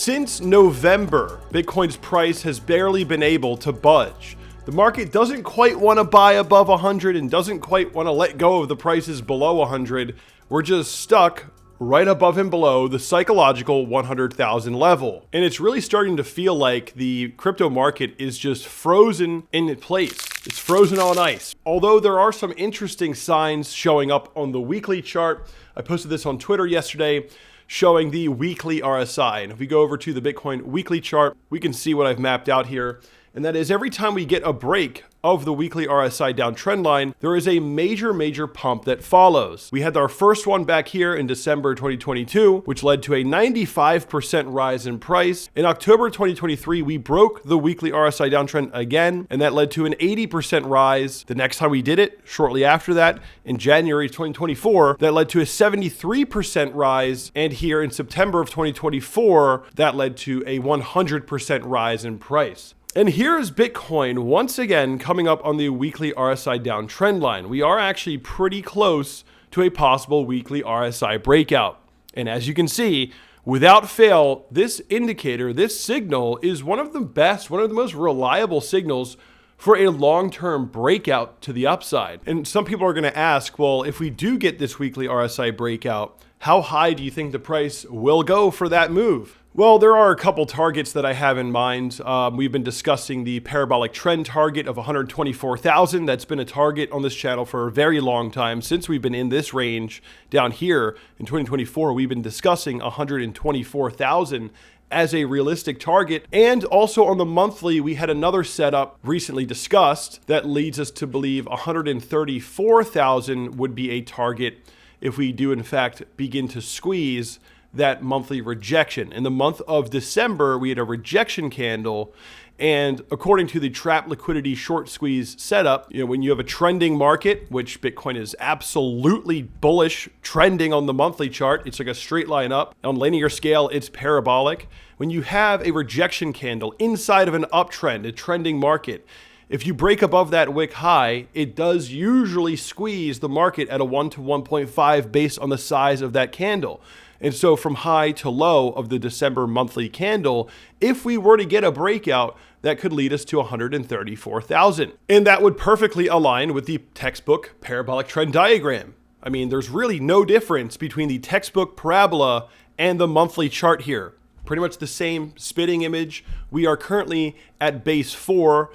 Since November, Bitcoin's price has barely been able to budge. The market doesn't quite want to buy above 100 and doesn't quite want to let go of the prices below 100. We're just stuck right above and below the psychological 100,000 level. And it's really starting to feel like the crypto market is just frozen in place. It's frozen on ice. Although there are some interesting signs showing up on the weekly chart. I posted this on Twitter yesterday, showing the weekly RSI. And if we go over to the Bitcoin weekly chart, we can see what I've mapped out here. And that is every time we get a break of the weekly RSI downtrend line, there is a major pump that follows. We had our first one back here in December 2022, which led to a 95% rise in price. In October 2023, we broke the weekly RSI downtrend again, and that led to an 80% rise. The next time we did it, shortly after that, in January 2024, that led to a 73% rise. And here in September of 2024, that led to a 100% rise in price. And here's Bitcoin once again coming up on the weekly RSI downtrend line. We are actually pretty close to a possible weekly RSI breakout. And as you can see, without fail, this indicator, this signal is one of the best, one of the most reliable signals for a long-term breakout to the upside. And some people are going to ask, well, if we do get this weekly RSI breakout, how high do you think the price will go for that move? Well, there are a couple targets that I have in mind. We've been discussing the Parabolic Trend target of 124,000. That's been a target on this channel for a very long time. Since we've been in this range down here in 2024, we've been discussing 124,000 as a realistic target. And also on the monthly, we had another setup recently discussed that leads us to believe 134,000 would be a target if we do in fact begin to squeeze that monthly rejection. In the month of December, we had a rejection candle. And according to the trap liquidity short squeeze setup, when you have a trending market, which Bitcoin is absolutely bullish, trending on the monthly chart, it's like a straight line up. On linear scale, it's parabolic. When you have a rejection candle inside of an uptrend, a trending market, if you break above that wick high, it does usually squeeze the market at a 1 to 1.5 based on the size of that candle. And so from high to low of the December monthly candle, if we were to get a breakout, that could lead us to 134,000. And that would perfectly align with the textbook parabolic trend diagram. I mean, there's really no difference between the textbook parabola and the monthly chart here. Pretty much the same spitting image. We are currently at base 4,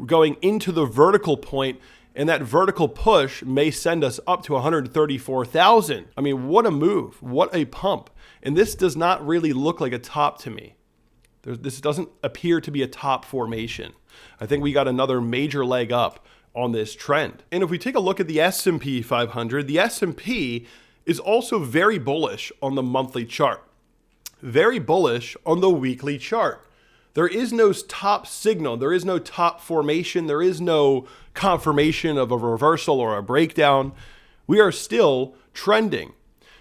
going into the vertical point, and that vertical push may send us up to 134,000. I mean, what a move, what a pump. And this does not really look like a top to me. This doesn't appear to be a top formation. I think we got another major leg up on this trend. And if we take a look at the S&P 500, the S&P is also very bullish on the monthly chart, very bullish on the weekly chart. There is no top signal. There is no top formation. There is no confirmation of a reversal or a breakdown. We are still trending.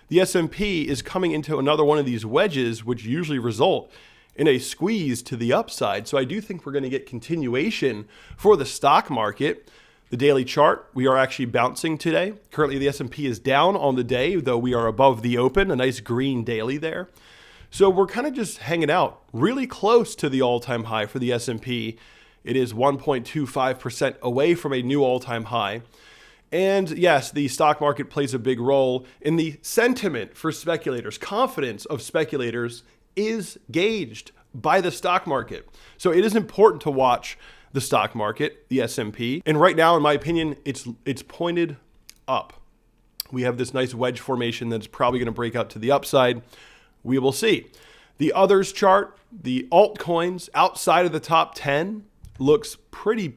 The S&P is coming into another one of these wedges, which usually result in a squeeze to the upside. So I do think we're going to get continuation for the stock market. The daily chart, we are actually bouncing today. Currently, the S&P is down on the day, though we are above the open, a nice green daily there. So we're kind of just hanging out really close to the all-time high for the S&P. It is 1.25% away from a new all-time high. And yes, the stock market plays a big role in the sentiment for speculators. Confidence of speculators is gauged by the stock market. So it is important to watch the stock market, the S&P. And right now, in my opinion, it's pointed up. We have this nice wedge formation that's probably going to break out to the upside. We will see. The others chart, the altcoins outside of the top 10 looks pretty,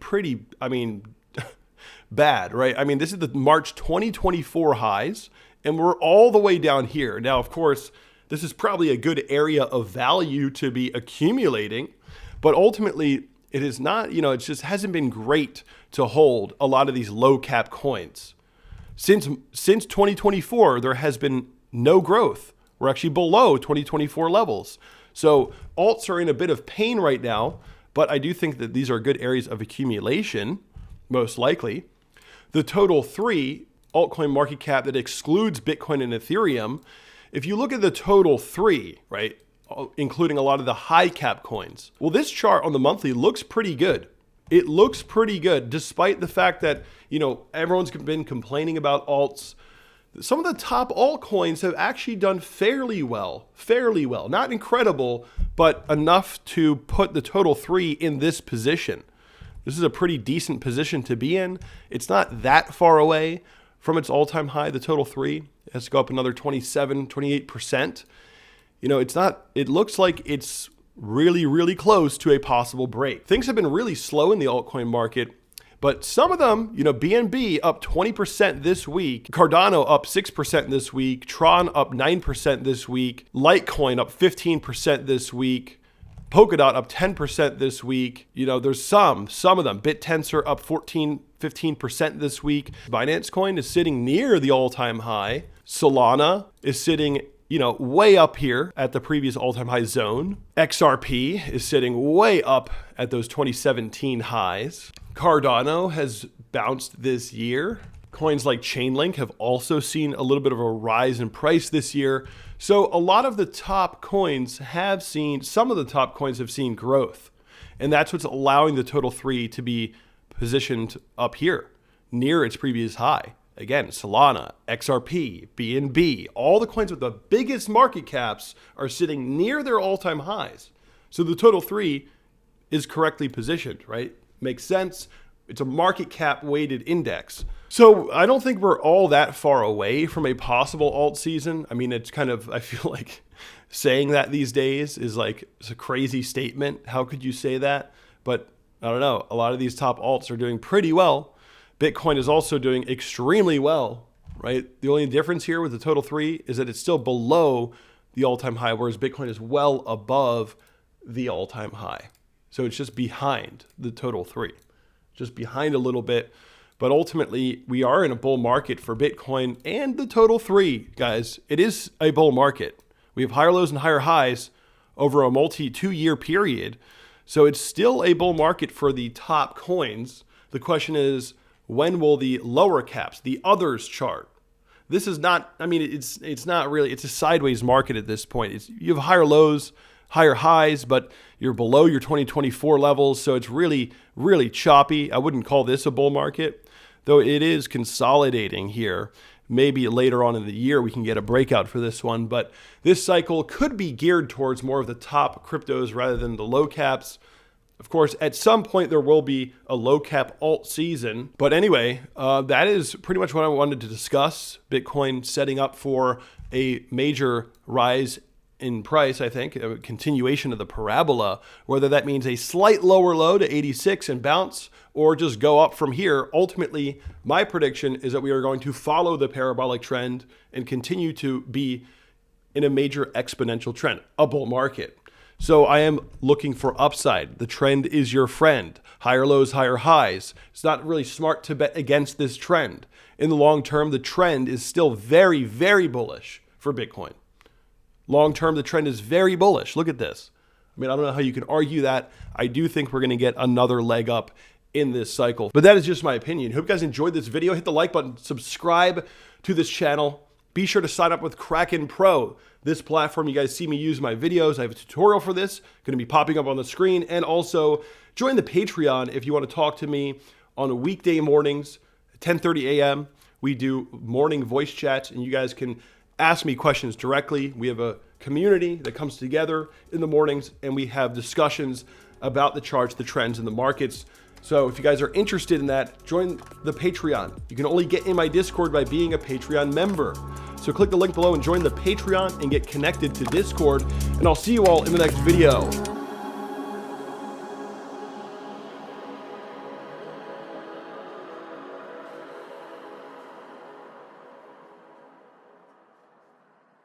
bad, right? I mean, this is the March 2024 highs, and we're all the way down here. Now, of course, this is probably a good area of value to be accumulating, but ultimately it is not, it just hasn't been great to hold a lot of these low cap coins. Since 2024, there has been no growth. We're actually below 2024 levels. So alts are in a bit of pain right now, but I do think that these are good areas of accumulation, most likely. The total 3 altcoin market cap that excludes Bitcoin and Ethereum, if you look at the total 3, right, including a lot of the high cap coins. Well, this chart on the monthly looks pretty good. It looks pretty good, despite the fact that, everyone's been complaining about alts. Some of the top altcoins have actually done fairly well. Not incredible, but enough to put the total 3 in this position. This is a pretty decent position to be in. It's not that far away from its all-time high, the total 3. It has to go up another 27, 28%. It looks like it's really, really close to a possible break. Things have been really slow in the altcoin market, but some of them, BNB up 20% this week, Cardano up 6% this week, Tron up 9% this week, Litecoin up 15% this week, Polkadot up 10% this week. There's some of them. BitTensor up 15% this week. Binance Coin is sitting near the all-time high. Solana is sitting, way up here at the previous all-time high zone. XRP is sitting way up at those 2017 highs. Cardano has bounced this year. Coins like Chainlink have also seen a little bit of a rise in price this year. So a lot of the top coins have seen growth. And that's what's allowing the total 3 to be positioned up here near its previous high. Again, Solana, XRP, BNB, all the coins with the biggest market caps are sitting near their all-time highs. So the total 3 is correctly positioned, right? Makes sense. It's a market cap weighted index. So I don't think we're all that far away from a possible alt season. I mean, it's kind of, I feel like saying that these days is like, it's a crazy statement. How could you say that? But I don't know. A lot of these top alts are doing pretty well. Bitcoin is also doing extremely well, right? The only difference here with the total 3 is that it's still below the all-time high, whereas Bitcoin is well above the all-time high. So it's just behind the total 3, just behind a little bit. But ultimately, we are in a bull market for Bitcoin and the total 3, guys. It is a bull market. We have higher lows and higher highs over a multi-2-year period. So it's still a bull market for the top coins. The question is, when will the lower caps, the others chart? This is not, it's not really, it's a sideways market at this point. You have higher lows, higher highs, but you're below your 2024 levels. So it's really, really choppy. I wouldn't call this a bull market, though it is consolidating here. Maybe later on in the year, we can get a breakout for this one, but this cycle could be geared towards more of the top cryptos rather than the low caps. Of course, at some point, there will be a low cap alt season. But anyway, that is pretty much what I wanted to discuss. Bitcoin setting up for a major rise in price, I think, a continuation of the parabola, whether that means a slight lower low to 86 and bounce or just go up from here. Ultimately, my prediction is that we are going to follow the parabolic trend and continue to be in a major exponential trend, a bull market. So I am looking for upside. The trend is your friend. Higher lows, higher highs. It's not really smart to bet against this trend. In the long term, the trend is still very, very bullish for Bitcoin. Long term, the trend is very bullish. Look at this. I don't know how you can argue that. I do think we're going to get another leg up in this cycle. But that is just my opinion. Hope you guys enjoyed this video. Hit the like button, subscribe to this channel. Be sure to sign up with Kraken Pro. This platform, you guys see me use my videos. I have a tutorial for this, going to be popping up on the screen. And also join the Patreon if you want to talk to me on weekday mornings, 10:30 a.m. We do morning voice chats, and you guys can ask me questions directly. We have a community that comes together in the mornings, and we have discussions about the charts, the trends, and the markets. So if you guys are interested in that, join the Patreon. You can only get in my Discord by being a Patreon member. So click the link below and join the Patreon and get connected to Discord. And I'll see you all in the next video.